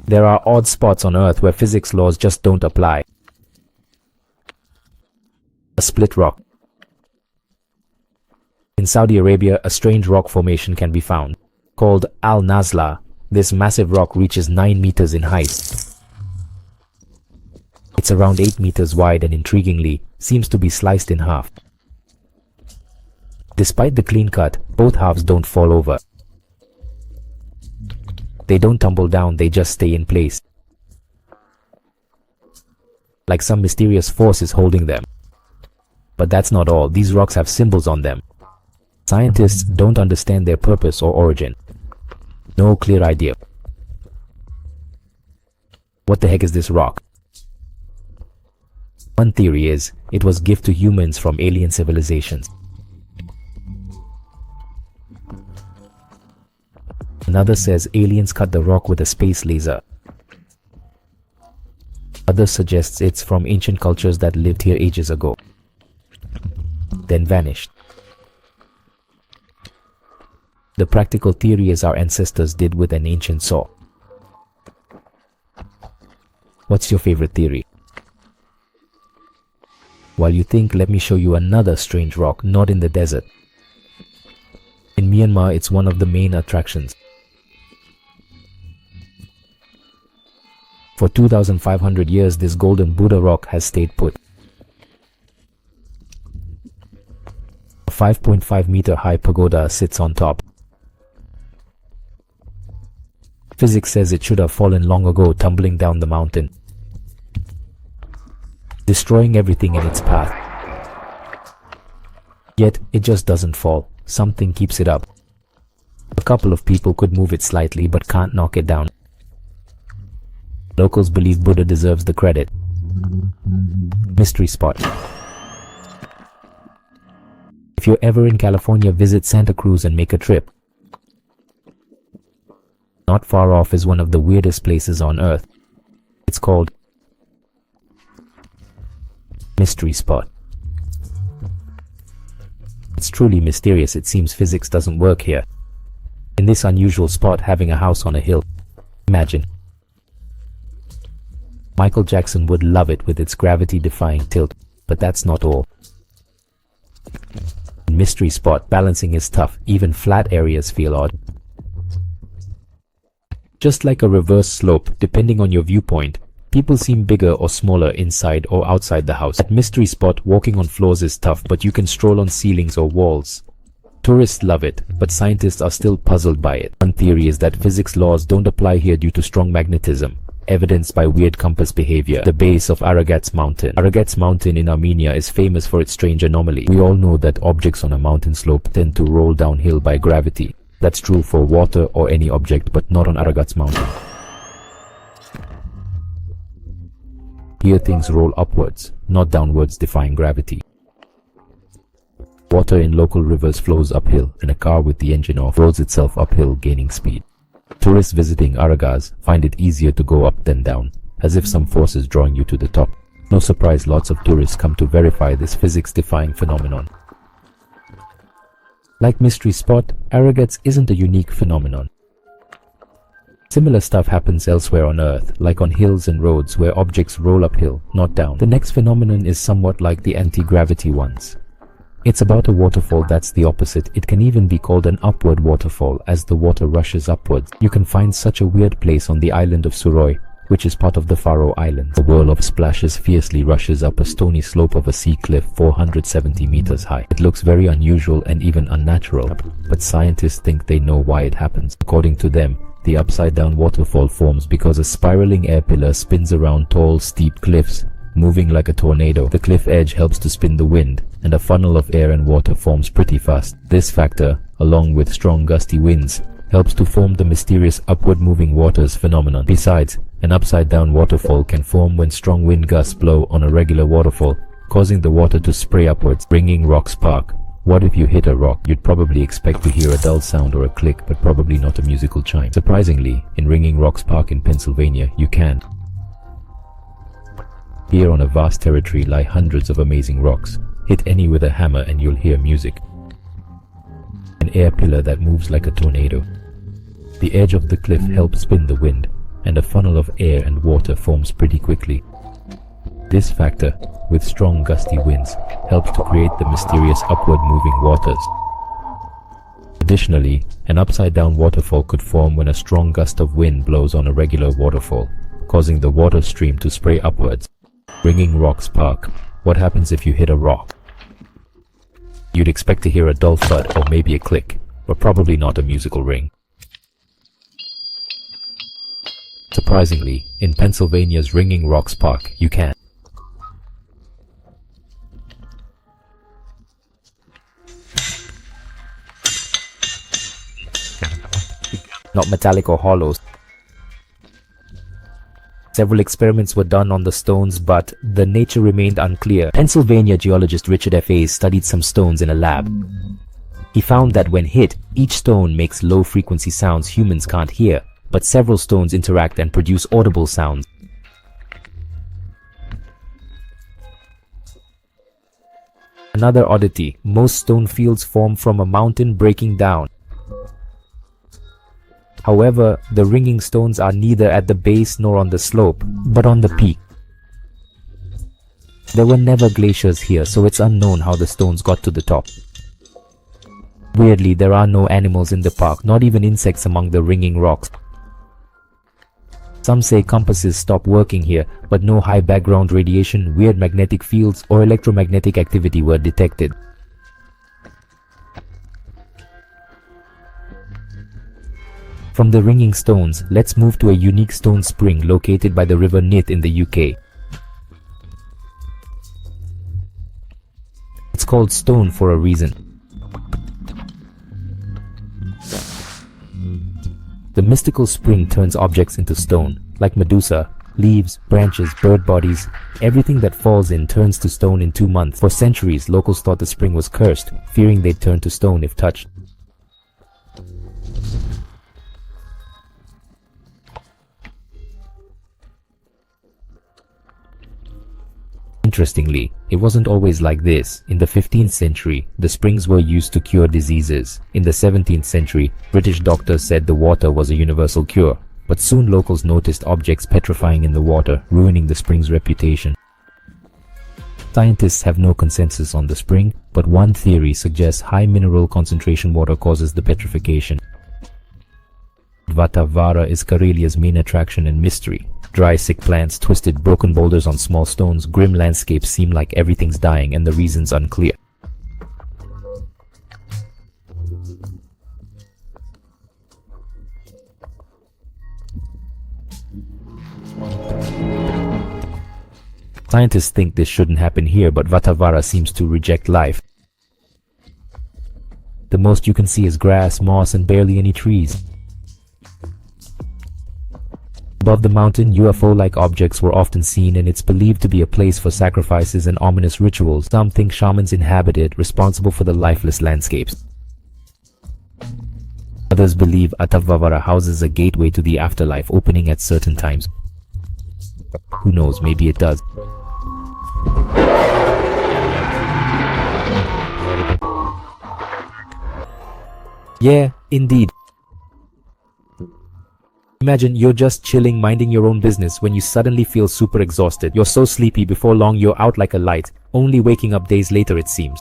There are odd spots on Earth where physics laws just don't apply. A split rock. In Saudi Arabia, a strange rock formation can be found. Called Al-Nazla, this massive rock reaches 9 meters in height. It's around 8 meters wide and intriguingly, seems to be sliced in half. Despite the clean cut, both halves don't fall over. They don't tumble down, they just stay in place. Like some mysterious force is holding them. But that's not all, these rocks have symbols on them. Scientists don't understand their purpose or origin. No clear idea. What the heck is this rock? One theory is, it was a gift to humans from alien civilizations. Another says aliens cut the rock with a space laser. Others suggests it's from ancient cultures that lived here ages ago, then vanished. The practical theory is our ancestors did with an ancient saw. What's your favorite theory? While you think, let me show you another strange rock, not in the desert. In Myanmar, it's one of the main attractions. For 2,500 years, this golden Buddha rock has stayed put. A 5.5 meter high pagoda sits on top. Physics says it should have fallen long ago, tumbling down the mountain, destroying everything in its path. Yet, it just doesn't fall. Something keeps it up. A couple of people could move it slightly but can't knock it down. Locals believe Buddha deserves the credit. Mystery spot. If you're ever in California, visit Santa Cruz and make a trip. Not far off is one of the weirdest places on Earth. It's called Mystery Spot. It's truly mysterious. It seems physics doesn't work here. In this unusual spot, having a house on a hill. Imagine. Michael Jackson would love it with its gravity-defying tilt, but that's not all. In Mystery Spot, balancing is tough. Even flat areas feel odd. Just like a reverse slope, depending on your viewpoint, people seem bigger or smaller inside or outside the house. At Mystery Spot, walking on floors is tough, but you can stroll on ceilings or walls. Tourists love it, but scientists are still puzzled by it. One theory is that physics laws don't apply here due to strong magnetism, evidenced by weird compass behavior. The base of Aragat's mountain. Aragat's mountain in Armenia is famous for its strange anomaly. We all know that objects on a mountain slope tend to roll downhill by gravity. That's true for water or any object, but not on Aragat's mountain. Here things roll upwards, not downwards, defying gravity. Water in local rivers flows uphill, and a car with the engine off rolls itself uphill, gaining speed. Tourists visiting Aragas find it easier to go up than down, as if some force is drawing you to the top. No surprise, lots of tourists come to verify this physics-defying phenomenon. Like Mystery Spot, Aragat's isn't a unique phenomenon. Similar stuff happens elsewhere on Earth, like on hills and roads where objects roll uphill, not down. The next phenomenon is somewhat like the anti-gravity ones. It's about a waterfall that's the opposite. It can even be called an upward waterfall as the water rushes upwards. You can find such a weird place on the island of Suroy, which is part of the Faroe Islands. A whirl of splashes fiercely rushes up a stony slope of a sea cliff 470 meters high. It looks very unusual and even unnatural, but scientists think they know why it happens. According to them, the upside-down waterfall forms because a spiraling air pillar spins around tall, steep cliffs, moving like a tornado. The cliff edge helps to spin the wind, and a funnel of air and water forms pretty fast. This factor, along with strong gusty winds, helps to form the mysterious upward-moving waters phenomenon. Besides, an upside-down waterfall can form when strong wind gusts blow on a regular waterfall, causing the water to spray upwards. Ringing Rocks Park. What if you hit a rock? You'd probably expect to hear a dull sound or a click, but probably not a musical chime. Surprisingly, in Ringing Rocks Park in Pennsylvania, you can. Here on a vast territory lie hundreds of amazing rocks. Hit any with a hammer and you'll hear music. An air pillar that moves like a tornado. The edge of the cliff helps spin the wind, and a funnel of air and water forms pretty quickly. This factor, with strong gusty winds, helps to create the mysterious upward moving waters. Additionally, an upside-down waterfall could form when a strong gust of wind blows on a regular waterfall, causing the water stream to spray upwards. Ringing rocks spark. What happens if you hit a rock? You'd expect to hear a dull thud or maybe a click, but probably not a musical ring. Surprisingly, in Pennsylvania's Ringing Rocks Park, you can. Not metallic or hollow. Several experiments were done on the stones, but the nature remained unclear. Pennsylvania geologist Richard F. Hayes studied some stones in a lab. He found that when hit, each stone makes low-frequency sounds humans can't hear, but several stones interact and produce audible sounds. Another oddity, most stone fields form from a mountain breaking down. However, the ringing stones are neither at the base nor on the slope, but on the peak. There were never glaciers here, so it's unknown how the stones got to the top. Weirdly, there are no animals in the park, not even insects among the ringing rocks. Some say compasses stopped working here, but no high background radiation, weird magnetic fields, or electromagnetic activity were detected. From the ringing stones, let's move to a unique stone spring located by the river Nith in the UK. It's called stone for a reason. The mystical spring turns objects into stone, like Medusa, leaves, branches, bird bodies. Everything that falls in turns to stone in 2 months. For centuries, locals thought the spring was cursed, fearing they'd turn to stone if touched. Interestingly, it wasn't always like this. In the 15th century, the springs were used to cure diseases. In the 17th century, British doctors said the water was a universal cure, but soon locals noticed objects petrifying in the water, ruining the spring's reputation. Scientists have no consensus on the spring, but one theory suggests high mineral concentration water causes the petrification. Vatavara is Karelia's main attraction and mystery. Dry, sick plants, twisted, broken boulders on small stones, grim landscapes seem like everything's dying and the reason's unclear. Scientists think this shouldn't happen here, but Vatavara seems to reject life. The most you can see is grass, moss, and barely any trees. Above the mountain, UFO-like objects were often seen, and it's believed to be a place for sacrifices and ominous rituals. Some think shamans inhabit it, responsible for the lifeless landscapes. Others believe Vatavara houses a gateway to the afterlife, opening at certain times. Who knows, maybe it does. Yeah, indeed. Imagine you're just chilling, minding your own business when you suddenly feel super exhausted. You're so sleepy, before long you're out like a light, only waking up days later it seems.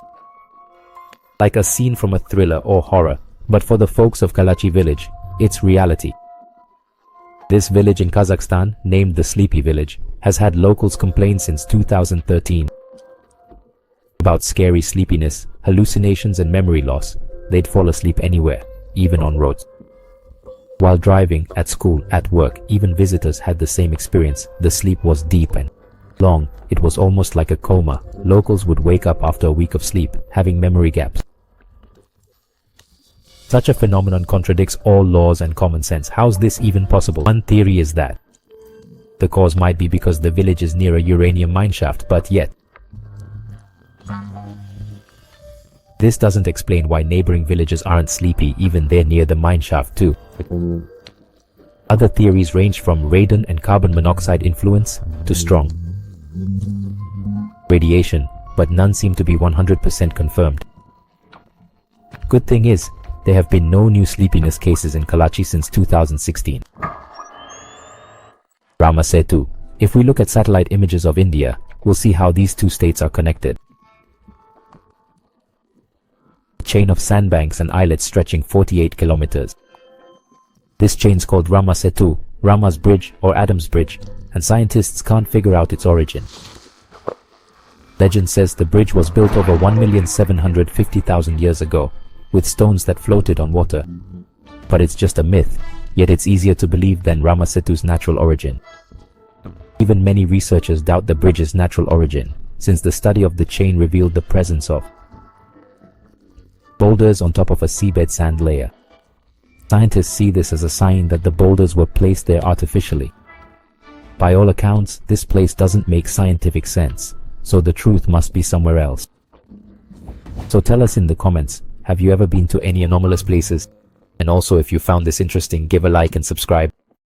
Like a scene from a thriller or horror, but for the folks of Kalachi village, it's reality. This village in Kazakhstan, named the Sleepy Village, has had locals complain since 2013 about scary sleepiness, hallucinations and memory loss. They'd fall asleep anywhere, even on roads. While driving, at school, at work, even visitors had the same experience. The sleep was deep and long. It was almost like a coma. Locals would wake up after a week of sleep, having memory gaps. Such a phenomenon contradicts all laws and common sense. How's this even possible? One theory is that the cause might be because the village is near a uranium mineshaft, but yet this doesn't explain why neighboring villages aren't sleepy, even they're near the mineshaft too. Other theories range from radon and carbon monoxide influence to strong radiation, but none seem to be 100% confirmed. Good thing is, there have been no new sleepiness cases in Kalachi since 2016. Rama Setu. If we look at satellite images of India, we'll see how these two states are connected. A chain of sandbanks and islets stretching 48 kilometers. This chain's called Rama Setu, Rama's Bridge or Adam's Bridge, and scientists can't figure out its origin. Legend says the bridge was built over 1,750,000 years ago, with stones that floated on water. But it's just a myth, yet it's easier to believe than Rama Setu's natural origin. Even many researchers doubt the bridge's natural origin, since the study of the chain revealed the presence of boulders on top of a seabed sand layer. Scientists see this as a sign that the boulders were placed there artificially. By all accounts, this place doesn't make scientific sense, so the truth must be somewhere else. So tell us in the comments, have you ever been to any anomalous places? And also, if you found this interesting, give a like and subscribe.